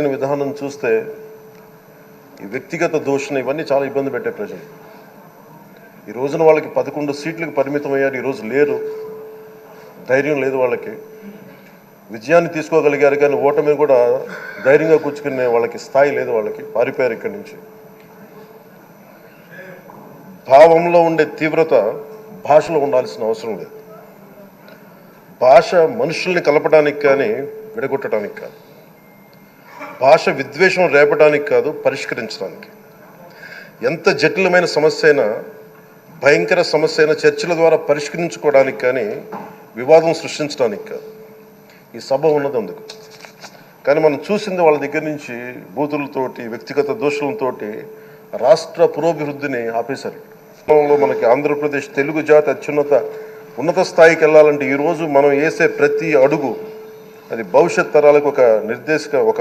విధానం చూస్తే ఈ వ్యక్తిగత దూషణ ఇవన్నీ చాలా ఇబ్బంది పెట్టే ప్రజలు. ఈ రోజున వాళ్ళకి 11 సీట్లకు పరిమితం అయ్యారు, ఈరోజు లేరు, ధైర్యం లేదు వాళ్ళకి. విజయాన్ని తీసుకోగలిగారు కానీ ఓటమి కూడా ధైర్యంగా కూర్చుకునే వాళ్ళకి స్థాయి లేదు, వాళ్ళకి పారిపోయారు ఇక్కడి నుంచి. భావంలో ఉండే తీవ్రత భాషలో ఉండాల్సిన అవసరం లేదు. భాష మనుషుల్ని కలపడానికి కానీ విడగొట్టడానికి కాదు, భాష విద్వేషం రేపడానికి కాదు, పరిష్కరించడానికి. ఎంత జటిలమైన సమస్య అయినా, భయంకర సమస్య అయినా చర్చల ద్వారా పరిష్కరించుకోవడానికి కానీ వివాదం సృష్టించడానికి కాదు. ఈ సభ ఉన్నది అందుకు. కానీ మనం చూసింది వాళ్ళ దగ్గర నుంచి బూతులతోటి, వ్యక్తిగత దోషులతోటి రాష్ట్ర పురోభివృద్ధిని ఆపేశారు. మనకి ఆంధ్రప్రదేశ్ తెలుగు జాతి ఉన్నత స్థాయికి వెళ్ళాలంటే ఈరోజు మనం వేసే ప్రతి అడుగు అది భవిష్యత్ తరాలకు ఒక